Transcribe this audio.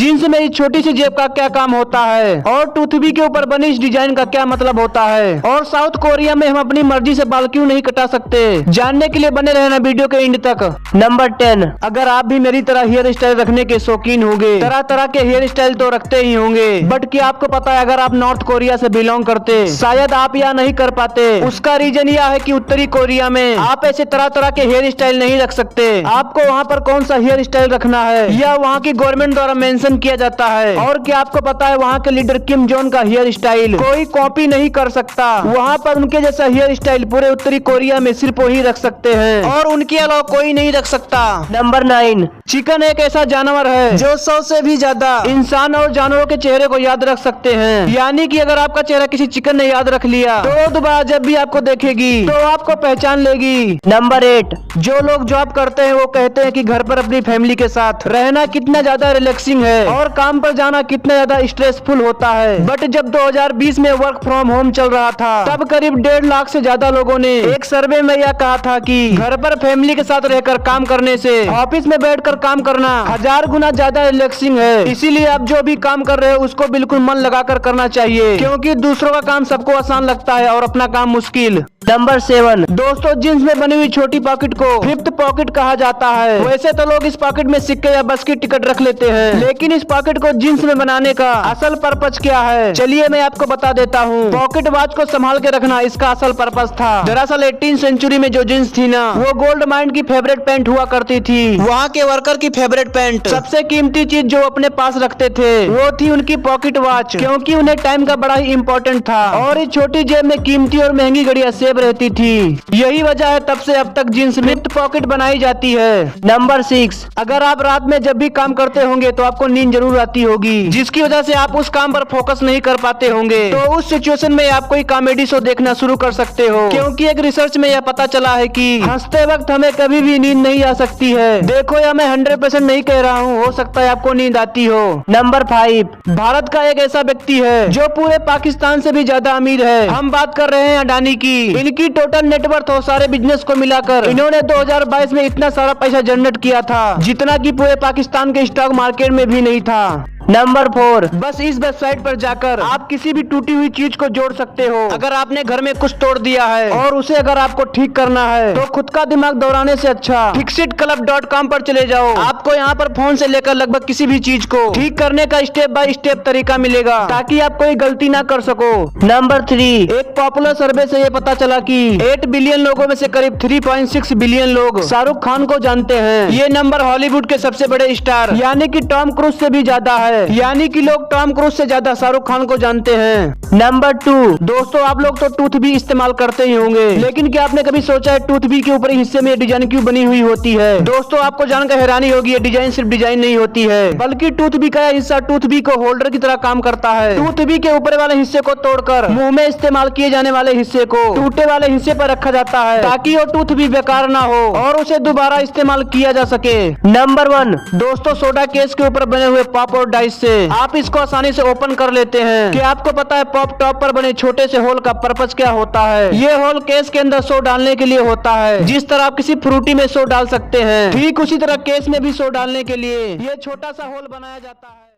Jeans में इस छोटी सी जेब का क्या काम होता है, और टूथबी के ऊपर बनी इस डिजाइन का क्या मतलब होता है, और साउथ कोरिया में हम अपनी मर्जी से बाल क्यों नहीं कटा सकते, जानने के लिए बने रहना वीडियो के एंड तक। नंबर 10, अगर आप भी मेरी तरह हेयर स्टाइल रखने के शौकीन होंगे, तरह तरह के हेयर स्टाइल तो रखते ही होंगे, बट क्या आपको पता है अगर आप नॉर्थ कोरिया से बिलोंग करते शायद आप यह नहीं कर पाते। उसका रीजन यह है कि उत्तरी कोरिया में आप ऐसे तरह तरह के हेयर स्टाइल नहीं रख सकते। आपको वहाँ पर कौन सा हेयर स्टाइल रखना है यह वहाँ की गवर्नमेंट द्वारा मेंशन किया जाता है। और क्या आपको पता है वहाँ के लीडर किम जोन का हेयर स्टाइल कोई कॉपी नहीं कर सकता। वहाँ पर उनके जैसा हेयर स्टाइल पूरे उत्तरी कोरिया में सिर्फ वही रख सकते हैं और उनके अलावा कोई नहीं रख सकता। नंबर 9, चिकन एक ऐसा जानवर है जो 100 से भी ज्यादा इंसान और जानवरों के चेहरे को याद रख सकते हैं। यानी कि अगर आपका चेहरा किसी चिकन ने याद रख लिया तो दोबारा जब भी आपको देखेगी तो आपको पहचान लेगी। नंबर 8, जो लोग जॉब करते हैं वो कहते हैं कि घर पर अपनी फैमिली के साथ रहना कितना ज्यादा रिलैक्सिंग है और काम पर जाना कितना ज्यादा स्ट्रेसफुल होता है। बट जब 2020 में वर्क फ्रॉम होम चल रहा था तब करीब 1.5 लाख से ज्यादा लोगों ने एक सर्वे में यह कहा था कि घर पर फैमिली के साथ रहकर काम करने से ऑफिस में बैठकर काम करना 1000 गुना ज्यादा रिलैक्सिंग है। इसीलिए आप जो भी काम कर रहे हो उसको बिल्कुल मन लगाकर करना चाहिए, क्योंकि दूसरों का काम सबको आसान लगता है और अपना काम मुश्किल। नंबर 7, दोस्तों जींस में बनी हुई छोटी पॉकेट को फिफ्थ पॉकेट कहा जाता है। वैसे तो लोग इस पॉकेट में सिक्के या बस की टिकट रख लेते हैं, लेकिन इस पॉकेट को जींस में बनाने का असल पर्पज क्या है चलिए मैं आपको बता देता हूँ। पॉकेट वॉच को संभाल के रखना इसका असल पर्पज था। दरअसल 18वीं सेंचुरी में जो जींस थी ना वो गोल्ड माइन की फेवरेट पैंट हुआ करती थी। वहाँ के वर्कर की फेवरेट पैंट। सबसे कीमती चीज जो अपने पास रखते थे वो थी उनकी पॉकेट वॉच, क्योंकि उन्हें टाइम का बड़ा ही इम्पोर्टेंट था और इस छोटी जेब में कीमती और महंगी घड़ियां सेव रहती थी। यही वजह है तब से अब तक जींस में पॉकेट बनाई जाती है। नंबर 6, अगर आप रात में जब भी काम करते होंगे तो आपको नींद जरूर आती होगी, जिसकी वजह से आप उस काम पर फोकस नहीं कर पाते होंगे। तो उस सिचुएशन में आप कोई कॉमेडी शो देखना शुरू कर सकते हो, क्योंकि एक रिसर्च में यह पता चला है कि हंसते वक्त हमें कभी भी नींद नहीं आ सकती है। देखो या मैं 100% नहीं कह रहा हूँ, हो सकता है आपको नींद आती हो। नंबर 5, भारत का एक ऐसा व्यक्ति है जो पूरे पाकिस्तान से भी ज्यादा अमीर है। हम बात कर रहे हैं अडानी की। इनकी टोटल नेटवर्थ और सारे बिजनेस को मिलाकर इन्होंने 2022 में इतना सारा पैसा जनरेट किया था जितना कि पूरे पाकिस्तान के स्टॉक मार्केट में भी नहीं था। नंबर 4, बस इस वेबसाइट पर जाकर आप किसी भी टूटी हुई चीज को जोड़ सकते हो। अगर आपने घर में कुछ तोड़ दिया है और उसे अगर आपको ठीक करना है तो खुद का दिमाग दौड़ाने से अच्छा fixitclub.com पर चले जाओ। आपको यहाँ पर फोन से लेकर लगभग किसी भी चीज को ठीक करने का स्टेप बाय स्टेप तरीका मिलेगा, ताकि आप कोई गलती ना कर सको। नंबर 3, एक पॉपुलर सर्वे से ये पता चला कि 8 बिलियन लोगों में से करीब 3.6 बिलियन लोग शाहरुख खान को जानते हैं। ये नंबर हॉलीवुड के सबसे बड़े स्टार यानी कि टॉम क्रूज से भी ज्यादा है। यानी कि लोग टॉम क्रूज से ज्यादा शाहरुख खान को जानते हैं। नंबर 2, दोस्तों आप लोग तो टूथ भी इस्तेमाल करते ही होंगे, लेकिन क्या आपने कभी सोचा है टूथ भी के ऊपरी हिस्से में डिजाइन क्यों बनी हुई होती है? दोस्तों आपको जानकर हैरानी होगी, ये डिजाइन सिर्फ डिजाइन नहीं होती है, बल्कि टूथ भी का हिस्सा टूथ भी को होल्डर की तरह काम करता है। टूथ भी के ऊपर वाले हिस्से को तोड़कर मुंह में इस्तेमाल किए जाने वाले हिस्से को टूटे वाले हिस्से पर रखा जाता है, ताकि वो टूथ भी बेकार ना हो और उसे दोबारा इस्तेमाल किया जा सके। नंबर 1, दोस्तों सोडा केस के ऊपर बने हुए पॉप और डाइस से आप इसको आसानी से ओपन कर लेते हैं। क्या आपको पता है पॉप टॉप पर बने छोटे से होल का पर्पज क्या होता है? ये होल केस के अंदर सो डालने के लिए होता है। जिस तरह आप किसी फ्रूटी में सो डाल सकते हैं, ठीक उसी तरह केस में भी सो डालने के लिए ये छोटा सा होल बनाया जाता है।